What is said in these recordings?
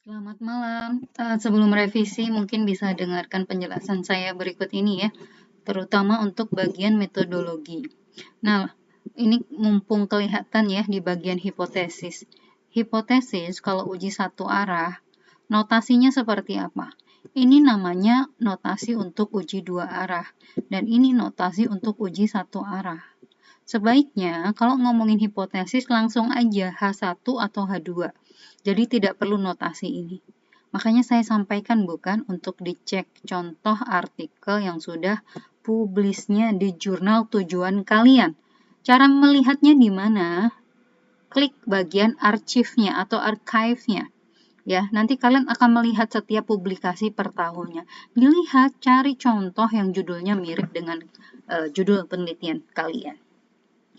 Selamat malam. Sebelum revisi, mungkin bisa dengarkan penjelasan saya berikut ini ya, terutama untuk bagian metodologi. Nah, ini mumpung kelihatan ya di bagian hipotesis. Hipotesis kalau uji satu arah, notasinya seperti apa? Ini namanya notasi untuk uji dua arah, dan ini notasi untuk uji satu arah. Sebaiknya kalau ngomongin hipotesis langsung aja H1 atau H2. Jadi tidak perlu notasi ini. Makanya saya sampaikan bukan untuk dicek contoh artikel yang sudah publisnya di jurnal tujuan kalian. Cara melihatnya di mana? Klik bagian arsipnya atau archive-nya. Ya, nanti kalian akan melihat setiap publikasi per tahunnya. Dilihat, cari contoh yang judulnya mirip dengan judul penelitian kalian.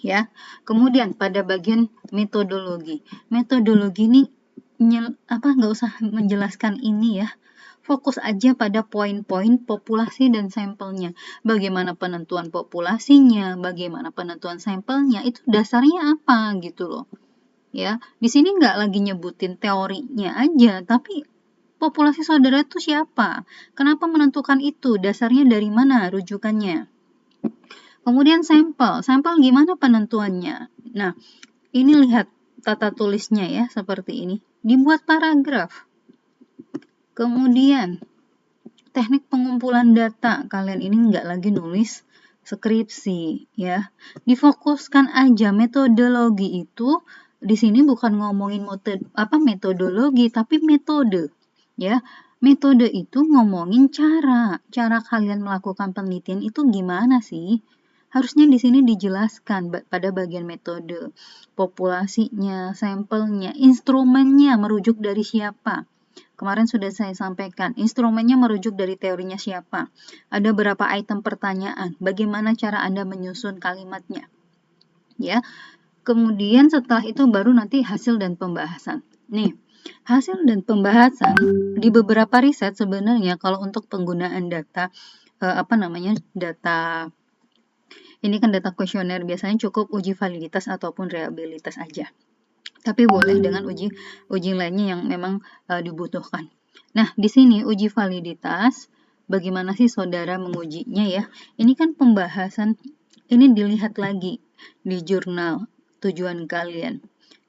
Ya, kemudian pada bagian metodologi. Metodologi ini nggak usah menjelaskan ini ya. Fokus aja pada poin-poin populasi dan sampelnya. Bagaimana penentuan populasinya, bagaimana penentuan sampelnya, itu dasarnya apa gitu loh. Ya, di sini nggak lagi nyebutin teorinya aja, tapi populasi saudara itu siapa? Kenapa menentukan itu? Dasarnya dari mana rujukannya? Kemudian sampel gimana penentuannya? Nah, ini lihat tata tulisnya ya, seperti ini. Dibuat paragraf. Kemudian, teknik pengumpulan data. Kalian ini nggak lagi nulis skripsi ya. Difokuskan aja metodologi itu di sini bukan ngomongin metodologi, tapi metode ya. Metode itu ngomongin cara kalian melakukan penelitian itu gimana sih? Harusnya di sini dijelaskan pada bagian metode, populasinya, sampelnya, instrumennya merujuk dari siapa. Kemarin sudah saya sampaikan, instrumennya merujuk dari teorinya siapa. Ada berapa item pertanyaan, bagaimana cara Anda menyusun kalimatnya. Ya. Kemudian setelah itu baru nanti hasil dan pembahasan. Nih, hasil dan pembahasan di beberapa riset sebenarnya kalau untuk penggunaan data data ini kan data kuesioner, biasanya cukup uji validitas ataupun reliabilitas aja. Tapi boleh dengan uji lainnya yang memang dibutuhkan. Nah, di sini uji validitas, bagaimana sih saudara mengujinya ya? Ini kan pembahasan, ini dilihat lagi di jurnal tujuan kalian.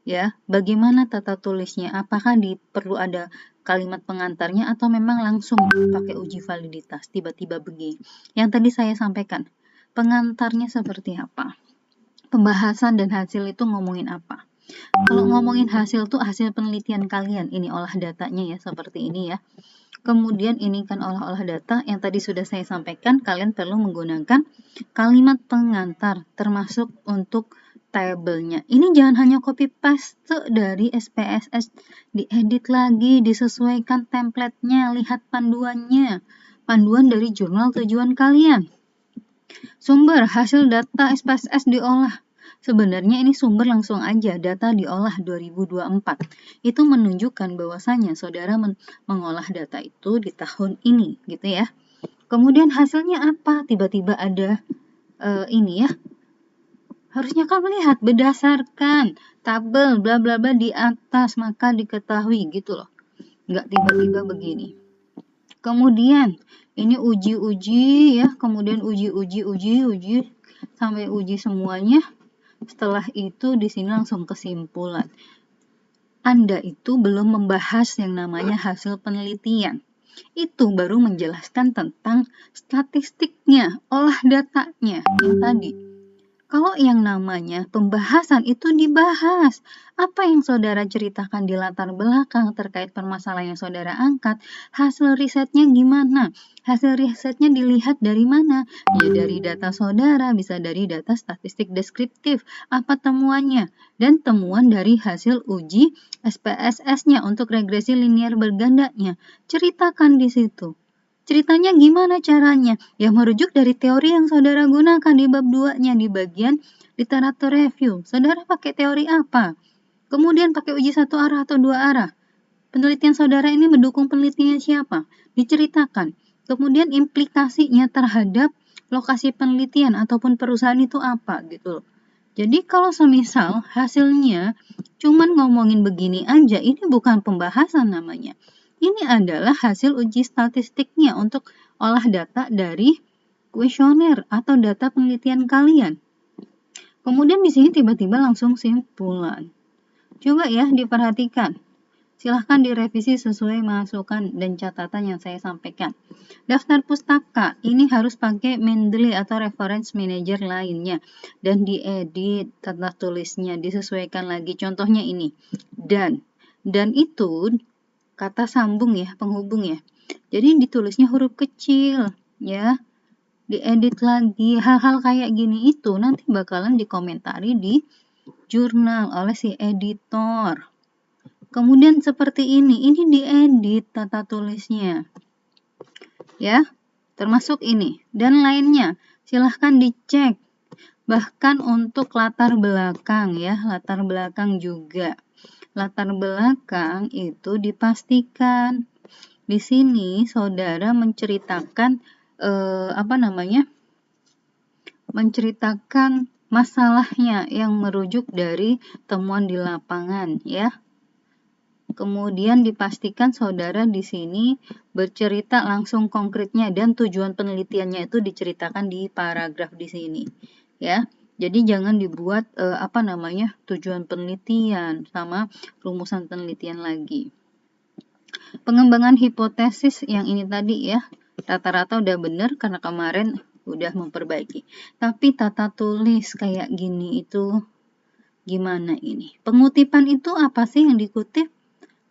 Ya, bagaimana tata tulisnya? Apakah perlu ada kalimat pengantarnya atau memang langsung pakai uji validitas? Tiba-tiba begini. Yang tadi saya sampaikan. Pengantarnya seperti apa? Pembahasan dan hasil itu ngomongin apa? Kalau ngomongin hasil tuh hasil penelitian kalian, ini olah datanya ya, seperti ini ya. Kemudian ini kan olah data yang tadi sudah saya sampaikan, kalian perlu menggunakan kalimat pengantar, termasuk untuk tabelnya. Ini jangan hanya copy paste dari SPSS, diedit lagi, disesuaikan template-nya, lihat panduannya, panduan dari jurnal tujuan kalian. Sumber hasil data SPSS diolah. Sebenarnya ini sumber langsung aja, data diolah 2024. Itu menunjukkan bahwasanya saudara mengolah data itu di tahun ini, gitu ya. Kemudian hasilnya apa? Tiba-tiba ada ini ya. Harusnya kan melihat berdasarkan tabel bla bla bla di atas, maka diketahui gitu loh. Nggak tiba-tiba begini. Kemudian ini uji ya, kemudian uji sampai uji semuanya. Setelah itu di sini langsung kesimpulan. Anda itu belum membahas yang namanya hasil penelitian. Itu baru menjelaskan tentang statistiknya, olah datanya yang tadi. Kalau yang namanya pembahasan itu dibahas. Apa yang saudara ceritakan di latar belakang terkait permasalahan yang saudara angkat, hasil risetnya gimana? Hasil risetnya dilihat dari mana? Ya dari data saudara, bisa dari data statistik deskriptif. Apa temuannya? Dan temuan dari hasil uji SPSS-nya untuk regresi linear bergandanya. Ceritakan di situ. Ceritanya gimana caranya? Ya merujuk dari teori yang saudara gunakan di bab 2-nya di bagian literatur review. Saudara pakai teori apa? Kemudian pakai uji satu arah atau dua arah. Penelitian saudara ini mendukung penelitian siapa? Diceritakan. Kemudian implikasinya terhadap lokasi penelitian ataupun perusahaan itu apa gitu loh. Jadi kalau semisal hasilnya cuman ngomongin begini aja, ini bukan pembahasan namanya. Ini adalah hasil uji statistiknya untuk olah data dari kuesioner atau data penelitian kalian. Kemudian di sini tiba-tiba langsung simpulan. Coba ya diperhatikan. Silahkan direvisi sesuai masukan dan catatan yang saya sampaikan. Daftar pustaka ini harus pakai Mendeley atau reference manager lainnya dan diedit tata tulisnya, disesuaikan lagi. Contohnya ini. Dan itu kata sambung ya, penghubung ya. Jadi ditulisnya huruf kecil ya. Diedit lagi. Hal-hal kayak gini itu nanti bakalan dikomentari di jurnal oleh si editor. Kemudian seperti ini diedit tata tulisnya. Ya, termasuk ini dan lainnya. Silahkan dicek. Bahkan untuk latar belakang ya, latar belakang juga. Latar belakang itu dipastikan. Di sini saudara menceritakan menceritakan masalahnya yang merujuk dari temuan di lapangan ya. Kemudian dipastikan saudara di sini bercerita langsung konkretnya dan tujuan penelitiannya itu diceritakan di paragraf di sini, ya. Jadi jangan dibuat tujuan penelitian sama rumusan penelitian lagi. Pengembangan hipotesis yang ini tadi ya, rata-rata udah benar karena kemarin udah memperbaiki. Tapi tata tulis kayak gini itu gimana ini? Pengutipan itu apa sih yang dikutip?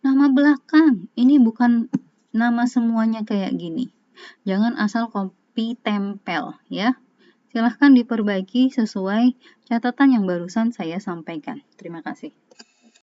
Nama belakang, ini bukan nama semuanya kayak gini. Jangan asal copy tempel ya. Silahkan diperbaiki sesuai catatan yang barusan saya sampaikan. Terima kasih.